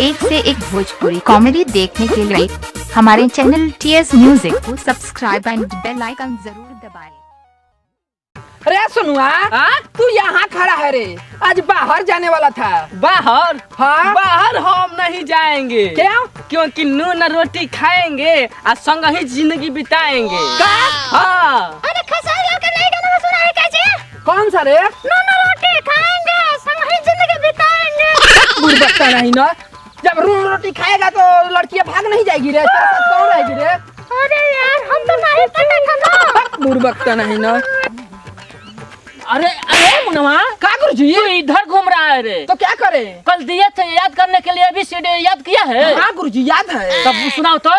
एक से एक भोजपुरी कॉमेडी देखने के लिए हमारे चैनल टीएस म्यूजिक को सब्सक्राइब एंड बेल आइकन जरूर दबाएं। अरे सुनुआ, तू यहाँ खड़ा है रे? आज बाहर जाने वाला था। बाहर? हाँ? बाहर हम नहीं जाएंगे। क्यों? क्योंकि नून रोटी खाएंगे और संग ही जिंदगी बिताएंगे। हाँ। अरे खसारी का नया गाना सुना है कैसे? कौन सा रे? नून रोटी खाएंगे संग ही जिंदगी बिताएंगे। बुढ़बक्का नहीं ना, जब नून रोटी खाएगा तो लड़कियां भाग नहीं जाएगी रे? तेरे साथ कौन रहेगी रे? अरे यार हम तो नहीं पता था ना। बुढ़बक्का नहीं ना। अरे अरे मुनवा, का गुरुजी? तू इधर घूम रहा है रे? तो क्या करे? कल दिए थे याद करने के लिए भी सीढ़ी याद किया है? हाँ गुरुजी याद है। तब सुनाओ तो।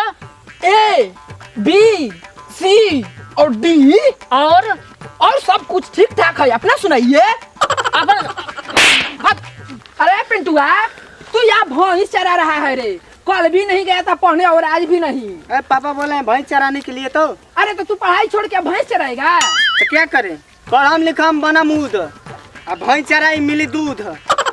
ए बी सी और डी और सब कुछ ठीक ठाक है। अपना सुनाइए। अरे पिंटुआ, तू यहाँ भैंस चरा रहा है रे? कल भी नहीं गया था पढ़ने और आज भी नहीं। अरे पापा बोले हैं भैंस चराने के लिए। तो अरे तो तू पढ़ाई छोड़ के भैंस चराएगा? तो क्या करें, पढ़म लिखम बना मूद, अब भैंस चराई मिली दूध।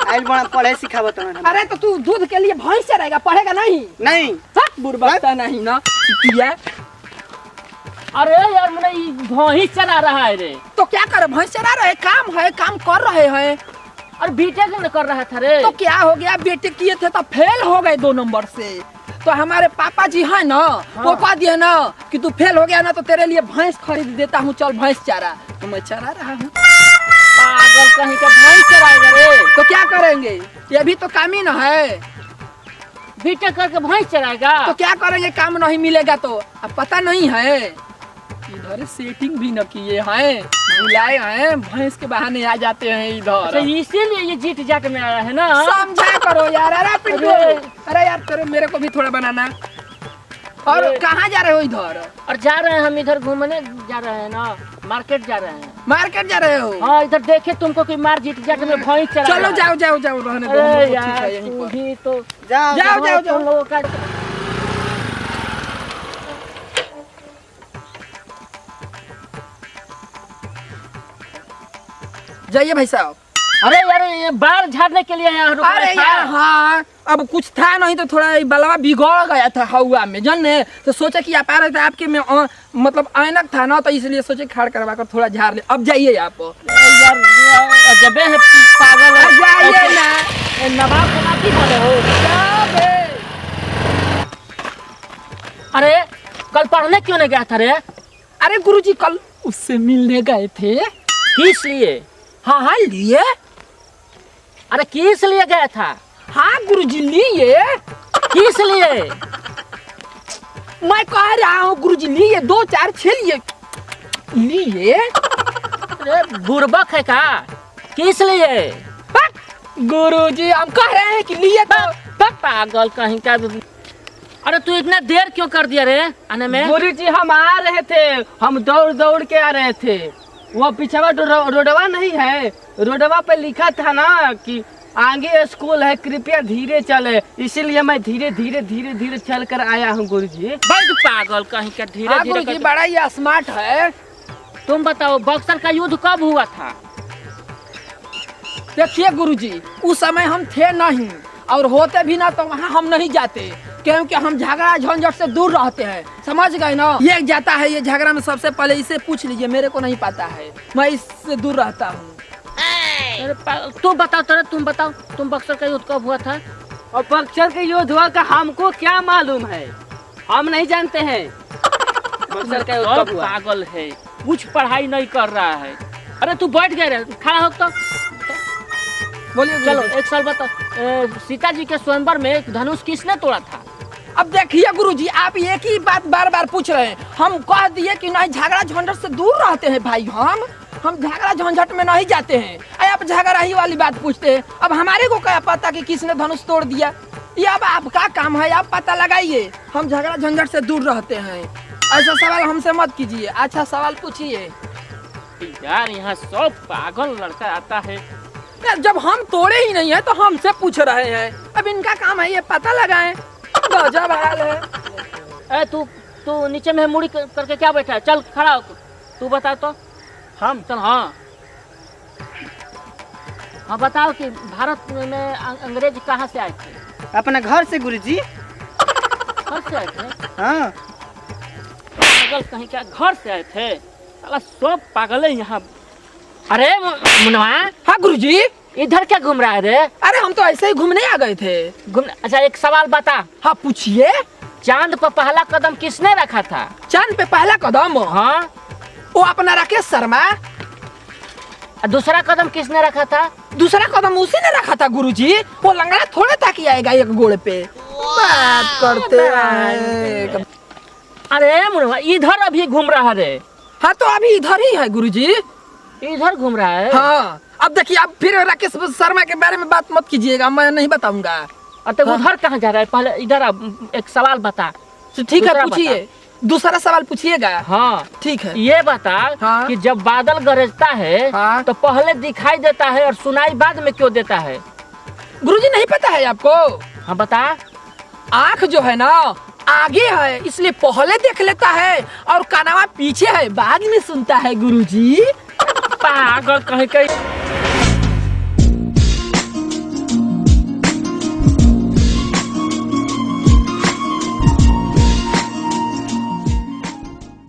आइल बड़ा पढ़े सिखावत है। अरे तो तू दूध के लिए भैंस चराएगा, पढ़ेगा नहीं? नहीं। बुढ़बक्का नहीं ना। अरे यार मैंने भैंस चला रहा है रे। तो क्या करे, भैंस चरा रहे? काम है, काम कर रहे हैं। और बीटेक न कर रहा था रे। तो क्या हो गया, बीटेक किए थे तो फेल हो गए 2 नंबर से। तो हमारे पापा जी है ना, वो कह दिए ना कि तू फेल हो गया ना तो तेरे लिए भैंस खरीद देता हूँ, चल भैंस चरा। तो मैं चरा रहा हूँ। पागल कहीं का भैंस चराएगा रे? तो क्या करेंगे, ये भी तो काम ही ना है। बीटेक करके भैंस चराएगा? तो क्या करेंगे, काम नहीं मिलेगा तो। अब पता नहीं है, इधर सेटिंग भी न किए हैं, बुलाए हैं, भैंस के बहाने आ जाते हैं इधर। अच्छा इसीलिए ये जीट जाट में आया है ना? समझा करो यार। अरे पिंटू, अरे यार तेरे मेरे को भी थोड़ा बनाना। और कहाँ जा रहे हो इधर? और जा रहे हैं हम इधर घूमने जा रहे हैं ना, मार्केट जा रहे हैं। मार्केट जा रहे हो? हाँ इधर देखे तुमको कि मार जीट जाट में भैंस चरा। चलो जाओ जाओ जाओ, रहने दो। अरे यार तू भी तो जाओ जाओ जाओ तुम लोगों का। जाइए भाई साहब। अरे यार ये बाल झाड़ने के लिए यहाँ रुका अरे था। यार हाँ, अब कुछ था नहीं तो थोड़ा बलवा बिगड़ गया था हवा में, जानने तो सोचा कि आप आ रहे थे, आपके में मतलब ऐनक था ना, तो इसलिए सोचे खाड़ करवा कर थोड़ा झाड़ ले। अब जाइए आप। यार जबे है पागल है। जाइए ना। नवाब बनाती बोले हो? अरे कल पढ़ने क्यों नहीं गया था रे? अरे गुरुजी कल उससे मिलने गए थे। किस लिए? हाँ हाँ लिए। अरे किस लिए गया था? हाँ गुरुजी लिए। किस लिए? मैं कह रहा हूँ गुरुजी लिए, 2-4 लिए। अरे बुर्बक है का? किस लिए? गुरुजी हम कह रहे हैं कि लिए तो। पागल कहीं का। अरे तू इतना देर क्यों कर दिया रे आने में? गुरुजी हम आ रहे थे, हम दौड़ दौड़ के आ रहे थे। वो पिछवा रोडवा नहीं है, रोडवा पे लिखा था ना कि आगे स्कूल है, कृपया धीरे चले, इसीलिए मैं धीरे धीरे धीरे धीरे चल कर आया हूँ गुरुजी। भाई तू पागल कहीं का, धीरे धीरे। गुरुजी बड़ा ही स्मार्ट है। तुम बताओ बक्सर का युद्ध कब हुआ था? देखिए गुरुजी, उस समय हम थे नहीं, और होते भी ना तो वहाँ हम नहीं जाते, क्योंकि हम झगड़ा झंझट से दूर रहते हैं, समझ गए ना। ये जाता है ये झगड़ा में, सबसे पहले इसे पूछ लीजिए, मेरे को नहीं पता है, मैं इससे दूर रहता हूँ। तुम बताओ तेरे, तुम बताओ, तुम बक्सर का युद्ध कब हुआ था? और बक्सर के युद्ध हुआ का हमको क्या मालूम है, हम नहीं जानते हैं बक्सर का युद्ध कब हुआ। पागल है, कुछ पढ़ाई नहीं कर रहा है। अरे तू बैठ गए रे, खड़ा हो तो बोलिए। चलो एक साल बता, सीता जी के स्वयंवर में धनुष किसने तोड़ा था? अब देखिए गुरुजी, आप एक ही बात बार बार पूछ रहे हैं। हम कह दिए कि नहीं झगड़ा झंझट से दूर रहते हैं भाई, हम झगड़ा झंझट में नहीं जाते हैं। आप झगड़ा ही वाली बात पूछते हैं। अब हमारे को क्या पता कि किसने धनुष तोड़ दिया? ये अब आपका काम है, आप पता लगाइए। हम झगड़ा झंझट से दूर रहते हैं। ऐसा सवाल हमसे मत कीजिए, अच्छा सवाल पूछिए। यार यहाँ सब पागल लड़का आता है। जब हम तोड़े ही नहीं है तो हमसे पूछ रहे हैं। अब इनका काम है ये पता लगाएं। गजब हाल है। तू नीचे में मुड़ी करके क्या बैठा है? चल खड़ा हो, तू बता तो। हम चल हाँ हाँ बताओ कि भारत में अंग्रेज कहाँ से आए थे? अपना घर से गुरुजी। घर से आए थे? हाँ पागल कहीं क्या घर से आए थे? साला सब पागल है यहाँ। अरे मुनवा, हाँ गुरुजी। इधर क्या घूम रहा है रे? अरे हम तो ऐसे ही घूमने आ गए थे। घूमने? अच्छा एक सवाल बता, हाँ पूछिए। चांद पर पहला कदम किसने रखा था? चांद पे पहला कदम हाँ। वो अपना राकेश शर्मा। और दूसरा कदम किसने रखा था? दूसरा कदम उसी ने रखा था गुरुजी। वो लंगड़ा थोड़े था कि आएगा एक गोड़ पे। बात करते हैं। अरे मुनवा, इधर अभी घूम रहा है। हाँ तो अभी इधर ही है गुरुजी। इधर घूम रहा है? हाँ अब देखिए, अब फिर राकेश शर्मा के बारे में बात मत कीजिएगा, मैं नहीं बताऊंगा। तो उधर कहाँ जा रहा है? पहले इधर एक सवाल बता। ठीक है दूसरा पूछिए, दूसरा सवाल पूछिएगा। हाँ ठीक है। ये बता हाँ? कि जब बादल गरजता है हाँ? तो पहले दिखाई देता है और सुनाई बाद में क्यों देता है? गुरुजी नहीं पता है आपको? हाँ बता। आँख जो है ना आगे है, इसलिए पहले देख लेता है, और कानवा पीछे है, बाद में सुनता है गुरुजी। पागल कहीं कहीं।